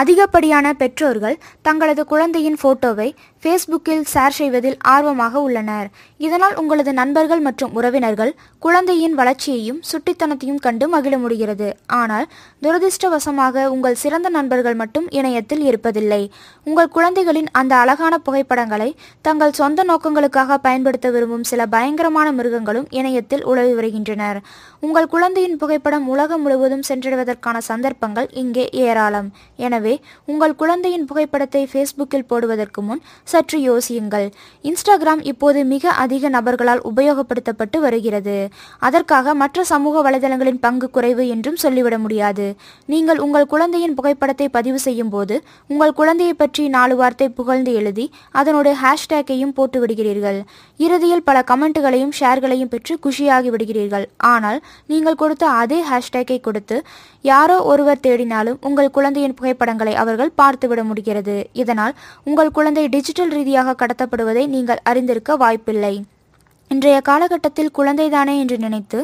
அதிகப்படியான பெற்றோர்கள் தங்களது குழந்தையின் போட்டோவை ஃபேஸ்புக்கில் ஷேர் செய்வதில் ஆர்வமாக உள்ளனர். இதனால் உங்களது நண்பர்கள் மற்றும் உறவினர்கள் குழந்தையின் வளர்ச்சியையும் சுட்டித்தனத்தையும் கண்டு மகிழ முடிகிறது. ஆனால் துரதிர்ஷ்டவசமாக உங்கள் சிறந்த நண்பர்கள் மட்டும் இணையத்தில் இருப்பதில்லை. உங்கள் குழந்தைகளின் அந்த அழகான புகைப்படங்களை தங்கள் சொந்த நோக்கங்களுக்காக பயன்படுத்த விரும்பும் சில பயங்கரமான மிருகங்களும் இணையத்தில் உலவி வருகின்றனர். உங்கள் குழந்தையின் புகைப்படம் உலகம் முழுவதும் சென்றடைவதற்கான சந்தர்ப்பங்கள் இங்கே ஏராளம். எனவே உங்கள் குழந்தையின் புகைப்படத்தை ஃபேஸ்புக்கில் போடுவதற்கு முன் சற்று யோசியுங்கள். இன்ஸ்டாகிராம் இப்போது மிக அதிக நபர்களால் உபயோகப்படுத்தப்பட்டு வருகிறது. அதற்காக மற்ற சமூக வலைதளங்களின் பங்கு குறைவு என்றும் சொல்லிவிட முடியாது. நீங்கள் உங்கள் குழந்தையின் புகைப்படத்தை பதிவு செய்யும் போது உங்கள் குழந்தையை பற்றி 4 வார்த்தை புகழ்ந்து எழுதி அதனோட ஹேஷ்டேக்கையும் போட்டு விடுகிறீர்கள். இறுதியில் பல கமெண்ட்டுகளையும் ஷேர்களையும் பெற்று குஷியாகி விடுகிறீர்கள். ஆனால் நீங்கள் கொடுத்த அதே ஹேஷ்டேக்கை கொடுத்து யாரோ ஒருவர் தேடினாலும் உங்கள் குழந்தையின் புகைப்படங்களை அவர்கள் பார்த்துவிட முடிகிறது. இதனால் உங்கள் குழந்தை டிஜிட்டல் ரீதியாக கடத்தப்படுவதை நீங்கள் அறிந்திருக்க வாய்ப்பில்லை. இன்றைய காலகட்டத்தில் குழந்தைதானே என்று நினைத்து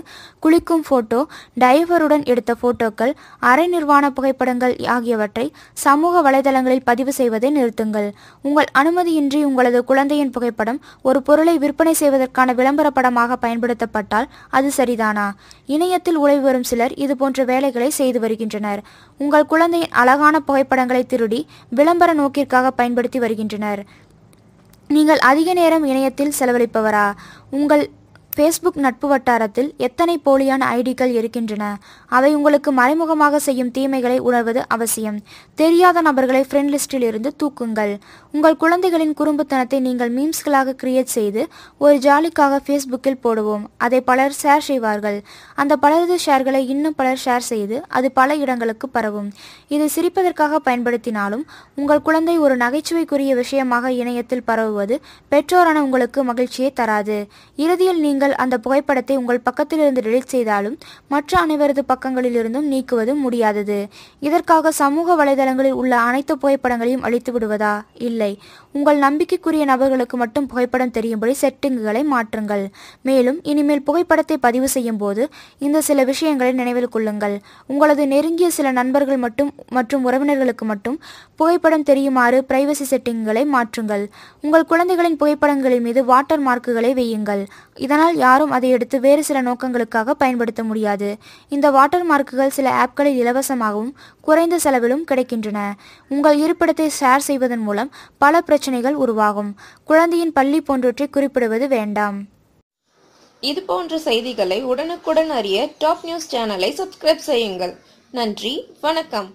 குளிக்கும் போட்டோ, டைவருடன் எடுத்த போட்டோக்கள், அரை நிர்வாண புகைப்படங்கள் ஆகியவற்றை சமூக வலைதளங்களில் பதிவு செய்வதை நிறுத்துங்கள். உங்கள் அனுமதியின்றி உங்களது குழந்தையின் புகைப்படம் ஒரு பொருளை விற்பனை செய்வதற்கான விளம்பர படமாக பயன்படுத்தப்பட்டால் அது சரிதானா? இணையத்தில் உலவி வரும் சிலர் இதுபோன்ற வேலைகளை செய்து வருகின்றனர். உங்கள் குழந்தையின் அழகான புகைப்படங்களை திருடி விளம்பர நோக்கிற்காக பயன்படுத்தி வருகின்றனர். நீங்கள் அதிக நேரம் இணையத்தில் செலவழிப்பவரா? உங்கள் ஃபேஸ்புக் நட்பு வட்டாரத்தில் எத்தனை போலியான ஐடிகள் இருக்கின்றன? அவை உங்களுக்கு மறைமுகமாக செய்யும் தீமைகளை உணர்வது அவசியம். தெரியாத நபர்களை ஃப்ரெண்ட் லிஸ்டில் இருந்து தூக்குங்கள். உங்கள் குழந்தைகளின் குறும்புத்தனத்தை நீங்கள் மீம்ஸ்களாக கிரியேட் செய்து ஒரு ஜாலிக்காக ஃபேஸ்புக்கில் போடுவோம். அதை பலர் ஷேர் செய்வார்கள். அந்த பலரது ஷேர்களை இன்னும் பலர் ஷேர் செய்து அது பல இடங்களுக்கு பரவும். இதை சிரிப்பதற்காக பயன்படுத்தினாலும் உங்கள் குழந்தை ஒரு நகைச்சுவைக்குரிய விஷயமாக இணையத்தில் பரவுவது பெற்றோரான உங்களுக்கு மகிழ்ச்சியை தராது. இறுதியில் நீங்கள் அந்த புகைப்படத்தை உங்கள் பக்கத்திலிருந்து டெலீட் செய்தாலும் மற்ற அனைவரது பக்கங்களிலிருந்தும் நீக்குவது முடியாதது. இதற்காக சமூக வலைதளங்களில் உள்ள அனைத்து புகைப்படங்களையும் அழித்து விடுவதா? இல்லை. உங்கள் நம்பிக்கைக்குரிய நபர்களுக்கு மட்டும் புகைப்படம் தெரியும்படி செட்டிங்குகளை மாற்றுங்கள். மேலும் இனிமேல் புகைப்படத்தை பதிவு செய்யும் போது இந்த சில விஷயங்களை நினைவில் கொள்ளுங்கள். உங்களது நெருங்கிய சில நண்பர்கள் மற்றும் உறவினர்களுக்கு மட்டும் புகைப்படம் தெரியுமாறு பிரைவசி செட்டிங்குகளை மாற்றுங்கள். உங்கள் குழந்தைகளின் புகைப்படங்களின் மீது வாட்டர் மார்க்குகளை வையுங்கள். இதனால் யாரும் அதை எடுத்து வேறு சில நோக்கங்களுக்காக பயன்படுத்த முடியாது. இந்த வாட்டர் மார்க்குகள் சில ஆப்களில் இலவசமாகவும் குறைந்த செலவிலும் கிடைக்கின்றன. உங்கள் இருப்பிடத்தை ஷேர் செய்வதன் மூலம் பல பிரச்சனைகள் உருவாகும். குழந்தையின் பள்ளி போன்றவற்றை குறிப்பிடுவது வேண்டாம். இது போன்ற செய்திகளை உடனுக்குடன் அறிய டாப் நியூஸ் சேனலை சப்ஸ்கிரைப் செய்யுங்கள். நன்றி, வணக்கம்.